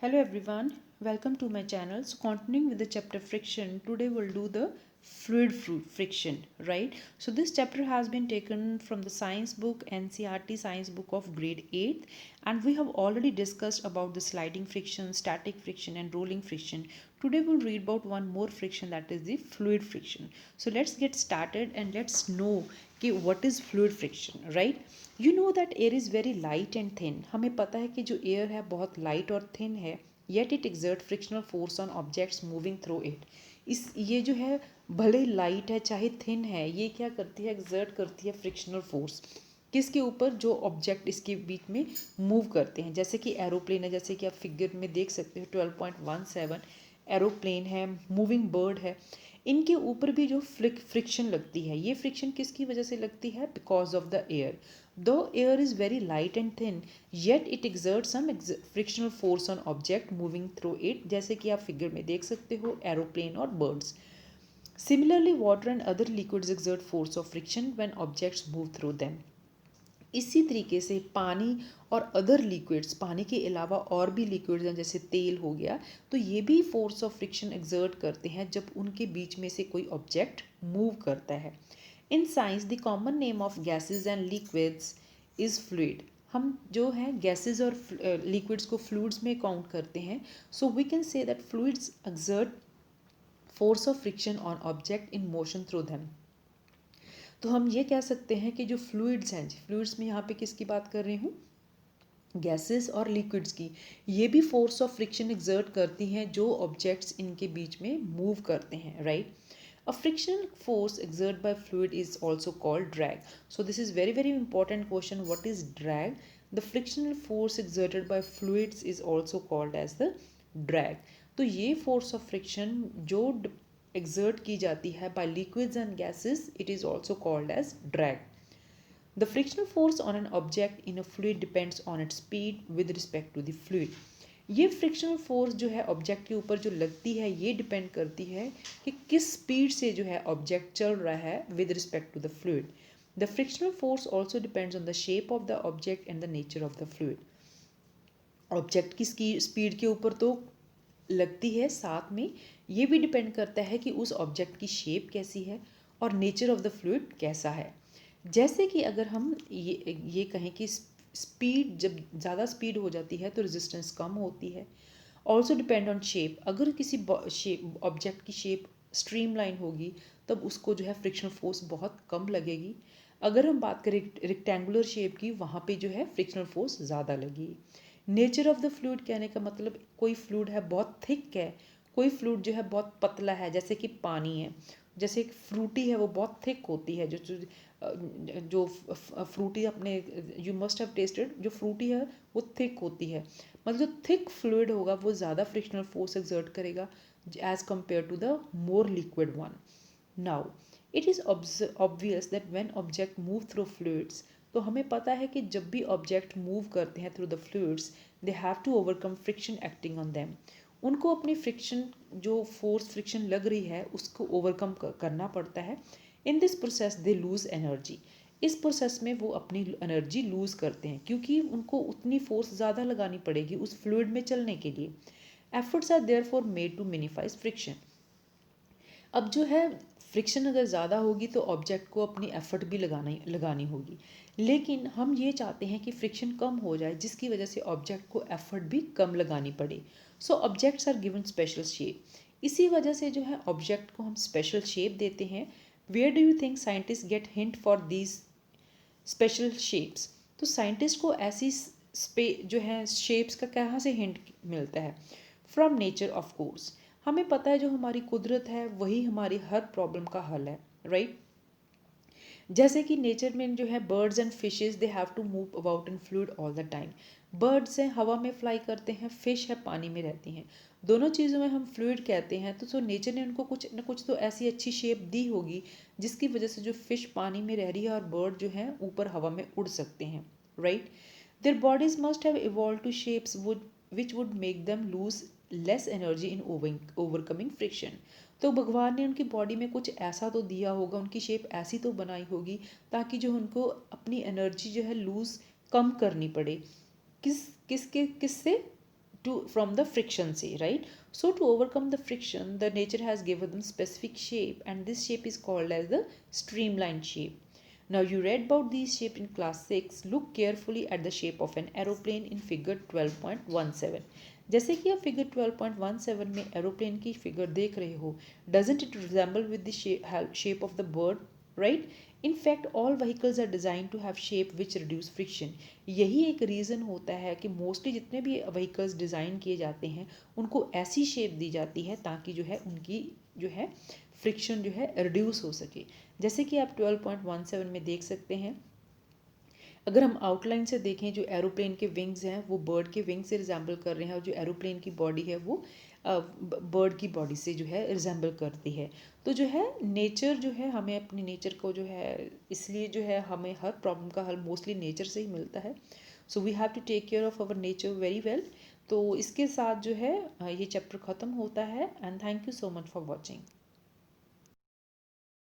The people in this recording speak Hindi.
Hello everyone, welcome to my channel. So continuing with the chapter friction, today we'll do the fluid friction, right? So this chapter has been taken from the science book NCERT science book of grade 8th, and we have already discussed about the sliding friction, static friction and rolling friction. Today we'll read about one more friction, that is the fluid friction. So let's get started and let's know कि what is fluid friction, right? You know that air is very light and thin. हमें पता है कि जो air है बहुत light और thin है, yet it exert frictional force on objects moving through it. इस ये जो है भले लाइट है चाहे थिन है, ये क्या करती है, एग्जर्ट करती है फ्रिक्शनल फोर्स किसके ऊपर, जो ऑब्जेक्ट इसके बीच में मूव करते हैं. जैसे कि एरोप्लेन है, जैसे कि आप फिगर में देख सकते हो 12.17 एरोप्लेन है, मूविंग बर्ड है, इनके ऊपर भी जो फ्रिक्शन लगती है, ये फ्रिक्शन किसकी वजह से लगती है, because of the air. Though air is very light and thin, yet it exert some frictional force on object moving through it, जैसे कि आप फिगर में देख सकते हो एरोप्लेन और birds. Similarly, water and other liquids exert force of friction when objects move through them. इसी तरीके से पानी और अदर लिक्विड्स, पानी के अलावा और भी लिक्विड्स हैं जैसे तेल हो गया, तो ये भी फोर्स ऑफ फ्रिक्शन एक्सर्ट करते हैं जब उनके बीच में से कोई ऑब्जेक्ट मूव करता है. In science the common name of gases and liquids is fluid. हम जो है गैसेज और लिक्विड्स को फ्लूइड्स में काउंट करते हैं. So we can say that fluids exert force of friction on object in motion through them. तो हम ये कह सकते हैं कि जो फ्लूइड्स हैं, फ्लूइड्स में यहाँ पे किसकी बात कर रही हूँ, गैसेस और लिक्विड्स की, ये भी फोर्स ऑफ फ्रिक्शन एक्सर्ट करती हैं जो ऑब्जेक्ट्स इनके बीच में मूव करते हैं, right. A frictional force exerted by fluid is also called drag. So this is very important question. What is drag? The frictional force exerted by fluids is also called as the drag. तो ये force of friction जो exert की जाती है by liquids and gases, it is also called as drag. The frictional force on an object in a fluid depends on its speed with respect to the fluid. ये फ्रिक्शनल फोर्स जो है ऑब्जेक्ट के ऊपर जो लगती है, ये डिपेंड करती है कि किस स्पीड से जो है ऑब्जेक्ट चल रहा है with respect to the fluid. The frictional force also depends on the shape of the object and the nature of the fluid. Object की स्पीड के ऊपर तो लगती है, साथ में ये भी डिपेंड करता है कि उस ऑब्जेक्ट की शेप कैसी है और नेचर ऑफ द फ्लूइड कैसा है. जैसे कि अगर हम ये कहें कि स्पीड, जब ज़्यादा स्पीड हो जाती है तो रेजिस्टेंस कम होती है. Also depend on shape. अगर किसी शेप ऑब्जेक्ट की शेप स्ट्रीमलाइन होगी तब उसको जो है फ्रिक्शनल फोर्स बहुत कम लगेगी. अगर हम बात करें रेक्टेंगुलर शेप की, वहाँ पे जो है फ्रिक्शनल फोर्स ज़्यादा लगेगी. नेचर ऑफ द फ्लूइड कहने का मतलब, कोई फ्लूइड है बहुत थिक है, कोई फ्लूइड जो है बहुत पतला है, जैसे कि पानी है. जैसे एक फ्रूटी है वो बहुत थिक होती है, जो फ्रूटी अपने, यू मस्ट हैव टेस्टेड, जो फ्रूटी है वो थिक होती है. मतलब जो थिक फ्लूइड होगा वो ज़्यादा फ्रिक्शनल फोर्स एक्सर्ट करेगा as compare to the more liquid one. Now it is obvious that when object move through fluids, तो हमें पता है कि जब भी ऑब्जेक्ट मूव करते हैं through the fluids, they have to overcome friction acting on them. उनको अपनी फ्रिक्शन, जो फोर्स फ्रिक्शन लग रही है उसको ओवरकम करना पड़ता है. In this process they lose energy. इस प्रोसेस में वो अपनी एनर्जी लूज़ करते हैं क्योंकि उनको उतनी फोर्स ज़्यादा लगानी पड़ेगी उस फ्लूइड में चलने के लिए. Efforts are there for made to minimise friction. अब जो है फ्रिक्शन अगर ज़्यादा होगी तो ऑब्जेक्ट को अपनी एफर्ट भी लगानी होगी, लेकिन हम ये चाहते हैं कि फ्रिक्शन कम हो जाए जिसकी वजह से ऑब्जेक्ट को एफर्ट भी कम लगानी पड़े. So objects are given special shape. इसी वजह से जो है ऑब्जेक्ट को हम स्पेशल शेप देते हैं. Where do you think scientist get hint for these special shapes? तो साइंटिस्ट को ऐसी जो है शेप्स का कहाँ से हिंट मिलता है? From nature of course. हमें पता है जो हमारी कुदरत है वही हमारी हर प्रॉब्लम का हल है, राइट. जैसे कि नेचर में जो है birds and fishes, they have to move about in fluid all the time. Birds हैं हवा में फ्लाई करते हैं, फिश है पानी में रहती हैं. दोनों चीज़ों में हम फ्लूइड कहते हैं. तो नेचर ने उनको कुछ ना कुछ तो ऐसी अच्छी शेप दी होगी जिसकी वजह से जो फिश पानी में रह रही है और बर्ड जो है ऊपर हवा में उड़ सकते हैं, right. There bodies must have evolve to shapes which would make them lose less energy in overcoming friction. तो भगवान ने उनकी बॉडी में कुछ ऐसा तो दिया होगा, उनकी शेप ऐसी तो बनाई होगी ताकि जो उनको अपनी एनर्जी जो है लूज़ कम करनी पड़े. किससे? from the friction say, right? So to overcome the friction, the nature has given them specific shape, and this shape is called as the streamlined shape. Now you read about these shape in class 6. Look carefully at the shape of an aeroplane in figure 12.17. जैसे कि आप फिगर 12.17 में एरोप्लेन की फिगर देख रहे हो, doesn't it resemble with the shape of the bird, right? In fact all vehicles are design to have shape which reduce friction. यही एक रीज़न होता है कि मोस्टली जितने भी व्हीकल्स डिज़ाइन किए जाते हैं उनको ऐसी शेप दी जाती है ताकि जो है उनकी जो है फ्रिक्शन जो है रिड्यूस हो सके. जैसे कि आप 12.17 में देख सकते हैं, अगर हम आउटलाइन से देखें, जो एरोप्लेन के विंग्स हैं वो बर्ड के विंग से रिजेंबल कर रहे हैं, और जो एरोप्लेन की बॉडी है वो बर्ड की बॉडी से जो है रिजेंबल करती है. तो जो है नेचर जो है, हमें अपनी नेचर को जो है, इसलिए जो है हमें हर प्रॉब्लम का हल मोस्टली नेचर से ही मिलता है. So we have to take care of our nature very well. तो इसके साथ जो है ये चैप्टर ख़त्म होता है. And thank you so much for watching.